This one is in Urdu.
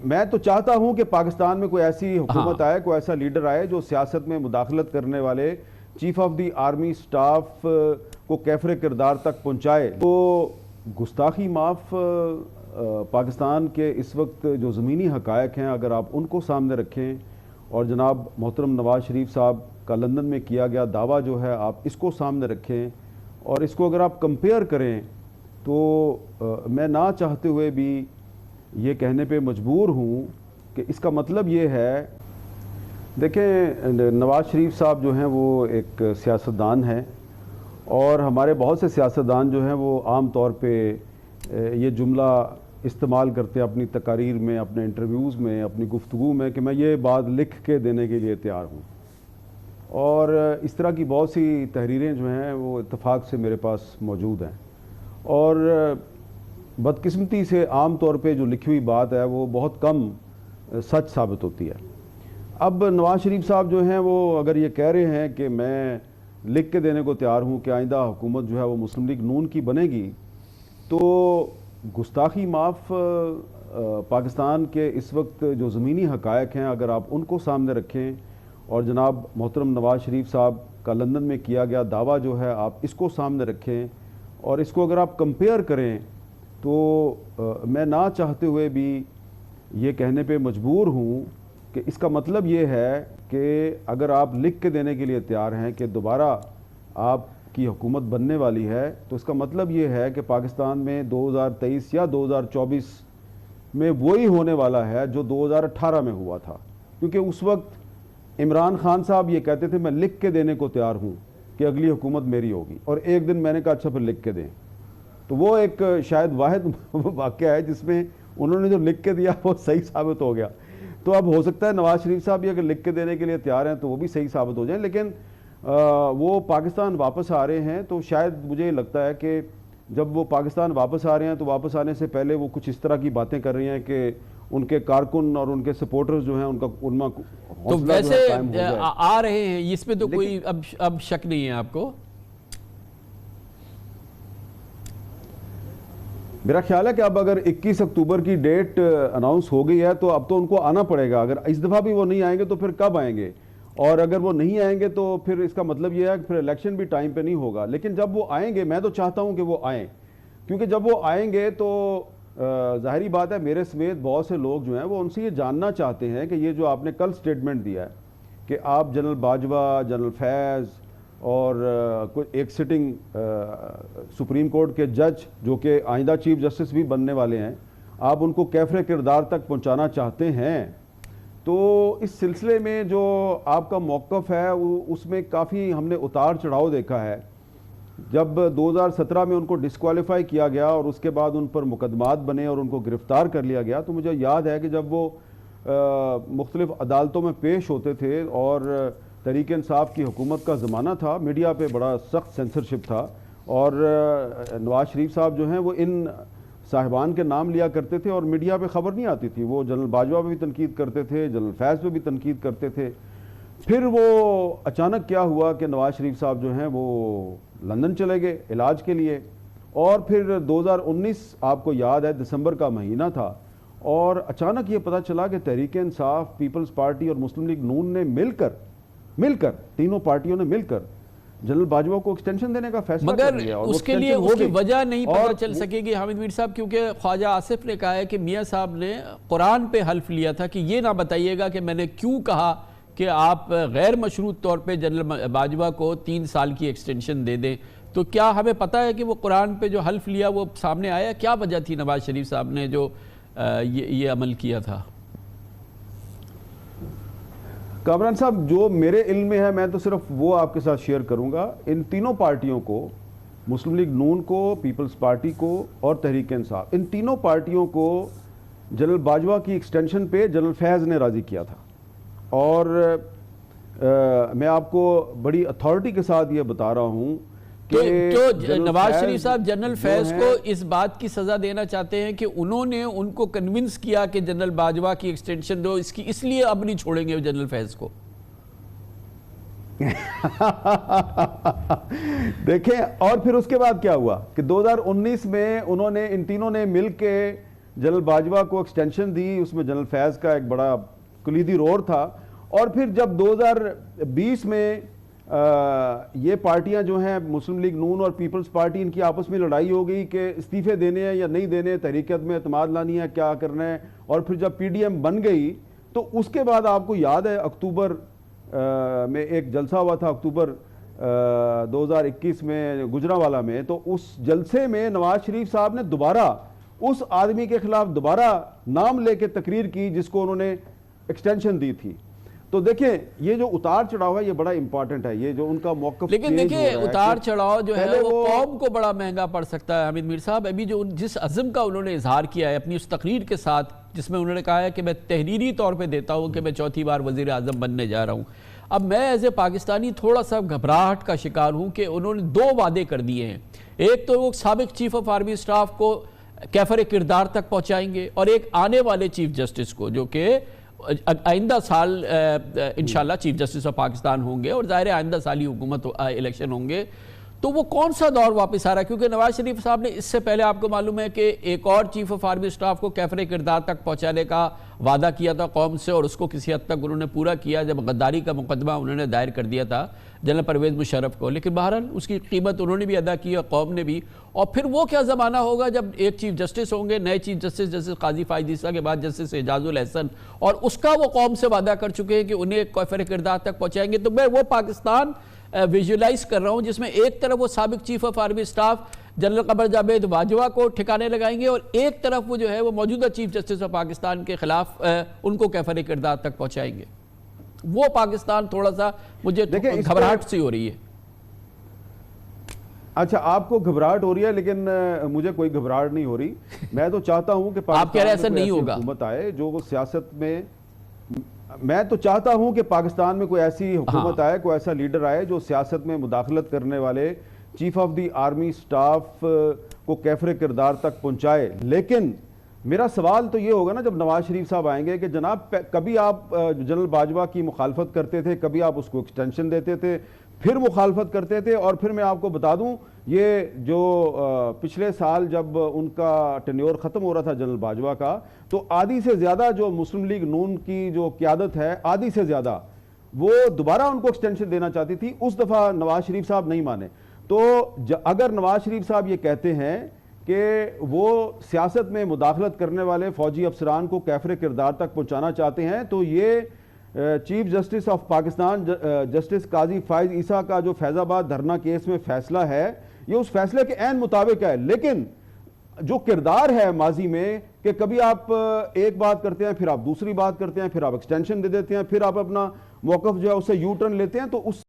میں تو چاہتا ہوں کہ پاکستان میں کوئی ایسی حکومت آئے, کوئی ایسا لیڈر آئے جو سیاست میں مداخلت کرنے والے chief of the army staff کو کیفر کردار تک پہنچائے. تو گستاخی معاف, پاکستان کے اس وقت جو زمینی حقائق ہیں اگر آپ ان کو سامنے رکھیں اور جناب محترم نواز شریف صاحب کا لندن میں کیا گیا دعویٰ جو ہے آپ اس کو سامنے رکھیں اور اس کو اگر آپ کمپیئر کریں, تو میں نہ چاہتے ہوئے بھی یہ کہنے پہ مجبور ہوں کہ اس کا مطلب یہ ہے. دیکھیں, نواز شریف صاحب جو ہیں وہ ایک سیاستدان ہیں اور ہمارے بہت سے سیاستدان جو ہیں وہ عام طور پہ یہ جملہ استعمال کرتے ہیں اپنی تقاریر میں, اپنے انٹرویوز میں, اپنی گفتگو میں کہ میں یہ بات لکھ کے دینے کے لیے تیار ہوں. اور اس طرح کی بہت سی تحریریں جو ہیں وہ اتفاق سے میرے پاس موجود ہیں, اور بدقسمتی سے عام طور پہ جو لکھی ہوئی بات ہے وہ بہت کم سچ ثابت ہوتی ہے. اب نواز شریف صاحب جو ہیں وہ اگر یہ کہہ رہے ہیں کہ میں لکھ کے دینے کو تیار ہوں کہ آئندہ حکومت جو ہے وہ مسلم لیگ نون کی بنے گی, تو گستاخی معاف پاکستان کے اس وقت جو زمینی حقائق ہیں اگر آپ ان کو سامنے رکھیں اور جناب محترم نواز شریف صاحب کا لندن میں کیا گیا دعویٰ جو ہے آپ اس کو سامنے رکھیں اور اس کو اگر آپ کمپیئر کریں, تو میں نہ چاہتے ہوئے بھی یہ کہنے پہ مجبور ہوں کہ اس کا مطلب یہ ہے کہ اگر آپ لکھ کے دینے کے لیے تیار ہیں کہ دوبارہ آپ کی حکومت بننے والی ہے, تو اس کا مطلب یہ ہے کہ پاکستان میں 2023 یا 2024 میں وہی ہونے والا ہے جو 2018 میں ہوا تھا. کیونکہ اس وقت عمران خان صاحب یہ کہتے تھے میں لکھ کے دینے کو تیار ہوں کہ اگلی حکومت میری ہوگی, اور ایک دن میں نے کہا اچھا پھر لکھ کے دیں. تو وہ ایک شاید واحد واقعہ ہے جس میں انہوں نے جو لکھ کے دیا وہ صحیح ثابت ہو گیا. تو اب ہو سکتا ہے نواز شریف صاحب یہ اگر لکھ کے دینے کے لیے تیار ہیں تو وہ بھی صحیح ثابت ہو جائیں, لیکن وہ پاکستان واپس آ رہے ہیں تو شاید مجھے لگتا ہے کہ جب وہ پاکستان واپس آ رہے ہیں تو واپس آنے سے پہلے وہ کچھ اس طرح کی باتیں کر رہی ہیں کہ ان کے کارکن اور ان کے سپورٹرز جو ہیں ان کا ان میں تو ویسے آ رہے ہیں, اس پہ تو کوئی اب شک نہیں ہے آپ کو؟ میرا خیال ہے کہ اب اگر 21 اکتوبر کی ڈیٹ اناؤنس ہو گئی ہے تو اب تو ان کو آنا پڑے گا. اگر اس دفعہ بھی وہ نہیں آئیں گے تو پھر کب آئیں گے, اور اگر وہ نہیں آئیں گے تو پھر اس کا مطلب یہ ہے کہ پھر الیکشن بھی ٹائم پہ نہیں ہوگا. لیکن جب وہ آئیں گے, میں تو چاہتا ہوں کہ وہ آئیں, کیونکہ جب وہ آئیں گے تو ظاہری بات ہے میرے سمیت بہت سے لوگ جو ہیں وہ ان سے یہ جاننا چاہتے ہیں کہ یہ جو آپ نے کل سٹیٹمنٹ دیا ہے کہ آپ جنرل باجوہ, جنرل فیض اور ایک سٹنگ سپریم کورٹ کے جج جو کہ آئندہ چیف جسٹس بھی بننے والے ہیں, آپ ان کو کیفر کردار تک پہنچانا چاہتے ہیں. تو اس سلسلے میں جو آپ کا موقف ہے اس میں کافی ہم نے اتار چڑھاؤ دیکھا ہے. جب 2017 میں ان کو ڈسکوالیفائی کیا گیا اور اس کے بعد ان پر مقدمات بنے اور ان کو گرفتار کر لیا گیا, تو مجھے یاد ہے کہ جب وہ مختلف عدالتوں میں پیش ہوتے تھے اور تحریک انصاف کی حکومت کا زمانہ تھا, میڈیا پہ بڑا سخت سینسرشپ تھا, اور نواز شریف صاحب جو ہیں وہ ان صاحبان کے نام لیا کرتے تھے اور میڈیا پہ خبر نہیں آتی تھی. وہ جنرل باجوہ پہ بھی تنقید کرتے تھے, جنرل فیض پہ بھی تنقید کرتے تھے. پھر وہ اچانک کیا ہوا کہ نواز شریف صاحب جو ہیں وہ لندن چلے گئے علاج کے لیے, اور پھر 2019 آپ کو یاد ہے دسمبر کا مہینہ تھا, اور اچانک یہ پتہ چلا کہ تحریک انصاف, پیپلز پارٹی اور مسلم لیگ نون نے مل کر تینوں پارٹیوں نے مل کر جنرل باجوہ کو ایکسٹینشن دینے کا فیصلہ کر لیا. مگر اس کے لیے اس کی وجہ نہیں پتہ چل سکے گی حامد میر صاحب, کیونکہ خواجہ آصف نے کہا ہے کہ میاں صاحب نے قرآن پہ حلف لیا تھا کہ یہ نہ بتائیے گا کہ میں نے کیوں کہا کہ آپ غیر مشروط طور پہ جنرل باجوہ کو 3 سال کی ایکسٹینشن دے دیں. تو کیا ہمیں پتہ ہے کہ وہ قرآن پہ جو حلف لیا وہ سامنے آیا؟ کیا وجہ تھی نواز شریف صاحب نے جو یہ عمل کیا تھا؟ کامران صاحب, جو میرے علم میں ہے میں تو صرف وہ آپ کے ساتھ شیئر کروں گا. ان تینوں پارٹیوں کو, مسلم لیگ نون کو, پیپلز پارٹی کو اور تحریک انصاف, ان تینوں پارٹیوں کو جنرل باجوہ کی ایکسٹینشن پہ جنرل فیض نے راضی کیا تھا. اور میں آپ کو بڑی اتھارٹی کے ساتھ یہ بتا رہا ہوں تو نواز شریف صاحب جنرل فیض کو اس بات کی سزا دینا چاہتے ہیں کہ انہوں نے ان کو کنونس کیا کہ جنرل باجوہ کی ایکسٹینشن دو, اس لیے اب نہیں چھوڑیں گے جنرل فیض کو. دیکھیں, اور پھر اس کے بعد کیا ہوا کہ 2019 میں انہوں نے, ان تینوں نے مل کے جنرل باجوہ کو ایکسٹینشن دی، اس میں جنرل فیض کا ایک بڑا کلیدی رول تھا، اور پھر جب 2020 میں یہ پارٹیاں جو ہیں مسلم لیگ نون اور پیپلز پارٹی، ان کی آپس میں لڑائی ہو گئی کہ استعفے دینے ہیں یا نہیں دینے، تحریک عدم اعتماد لانی ہے، کیا کرنا ہے، اور پھر جب پی ڈی ایم بن گئی تو اس کے بعد آپ کو یاد ہے اکتوبر میں ایک جلسہ ہوا تھا، اکتوبر 2021 میں گجرانوالہ میں، تو اس جلسے میں نواز شریف صاحب نے دوبارہ اس آدمی کے خلاف دوبارہ نام لے کے تقریر کی جس کو انہوں نے ایکسٹینشن دی تھی۔ تو دیکھیں یہ جو اتار چڑھاؤ ہے یہ بڑا امپورٹنٹ ہے، یہ جو ان کا موقف، لیکن دیکھیں اتار چڑھاؤ جو ہے وہ قوم کو بڑا مہنگا پڑ سکتا ہے۔ حامد میر صاحب ابھی جو جس عزم کا انہوں نے اظہار کیا ہے اپنی اس تقریر کے ساتھ، جس میں انہوں نے کہا ہے کہ میں تحریری طور پہ دیتا ہوں کہ میں چوتھی بار وزیر اعظم بننے جا رہا ہوں، اب میں ایز اے پاکستانی تھوڑا سا گھبراہٹ کا شکار ہوں کہ انہوں نے دو وعدے کر دیے ہیں، ایک تو وہ سابق چیف آف آرمی اسٹاف کو کیفر کردار تک پہنچائیں گے، اور ایک آنے والے چیف جسٹس کو جو کہ آئندہ سال انشاءاللہ چیف جسٹس آف پاکستان ہوں گے، اور ظاہر آئندہ سالی حکومت الیکشن ہوں گے، تو وہ کون سا دور واپس آ رہا ہے؟ کیونکہ نواز شریف صاحب نے اس سے پہلے آپ کو معلوم ہے کہ ایک اور چیف آف آرمی اسٹاف کو کیفر کردار تک پہنچانے کا وعدہ کیا تھا قوم سے، اور اس کو کسی حد تک انہوں نے پورا کیا جب غداری کا مقدمہ انہوں نے دائر کر دیا تھا جنرل پرویز مشرف کو، لیکن بہرحال اس کی قیمت انہوں نے بھی ادا کی اور قوم نے بھی۔ اور پھر وہ کیا زمانہ ہوگا جب ایک چیف جسٹس ہوں گے، نئے چیف جسٹس جسٹس قاضی فائز عیسیٰ کے بعد جسٹس اعجاز الحسن، اور اس کا وہ قوم سے وعدہ کر چکے ہیں کہ انہیں کیفر کردار تک پہنچائیں گے۔ تو میں وہ پاکستان ویژولائز کر رہا ہوں جس میں ایک طرف وہ سابق chief of army staff general Qamar Javed Bajwa کو ٹھکانے لگائیں گے، اور ایک طرف وہ جو ہے وہ موجودہ چیف جسٹس آف پاکستان کے خلاف ان کو کیفر کردار تک پہنچائیں گے۔ وہ پاکستان تھوڑا سا مجھے گھبراہٹ سی ہو رہی ہے۔ اچھا آپ کو گھبراہٹ ہو رہی ہے، لیکن مجھے کوئی گھبراہٹ نہیں ہو رہی۔ میں تو چاہتا ہوں کہ پاکستان میں کوئی ایسی حکومت آئے جو وہ سیاست میں، میں تو چاہتا ہوں کہ پاکستان میں کوئی ایسی حکومت آئے، کوئی ایسا لیڈر آئے جو سیاست میں مداخلت کرنے والے chief of the army staff کو کیفر کردار تک پہنچائے۔ لیکن میرا سوال تو یہ ہوگا نا جب نواز شریف صاحب آئیں گے کہ جناب کبھی آپ جنرل باجوہ کی مخالفت کرتے تھے، کبھی آپ اس کو ایکسٹینشن دیتے تھے، پھر مخالفت کرتے تھے، اور پھر میں آپ کو بتا دوں یہ جو پچھلے سال جب ان کا ٹینیور ختم ہو رہا تھا جنرل باجوہ کا، تو آدھی سے زیادہ جو مسلم لیگ نون کی جو قیادت ہے، آدھی سے زیادہ وہ دوبارہ ان کو ایکسٹینشن دینا چاہتی تھی، اس دفعہ نواز شریف صاحب نہیں مانے۔ تو اگر نواز شریف صاحب یہ کہتے ہیں کہ وہ سیاست میں مداخلت کرنے والے فوجی افسران کو کیفر کردار تک پہنچانا چاہتے ہیں، تو یہ chief justice of Pakistan justice قاضی فائز عیسیٰ کا جو فیض آباد دھرنا کیس میں فیصلہ ہے، یہ اس فیصلے کے عین مطابق ہے۔ لیکن جو کردار ہے ماضی میں کہ کبھی آپ ایک بات کرتے ہیں، پھر آپ دوسری بات کرتے ہیں، پھر آپ ایکسٹینشن دے دیتے ہیں، پھر آپ اپنا موقف جو ہے اسے یو ٹرن لیتے ہیں، تو اس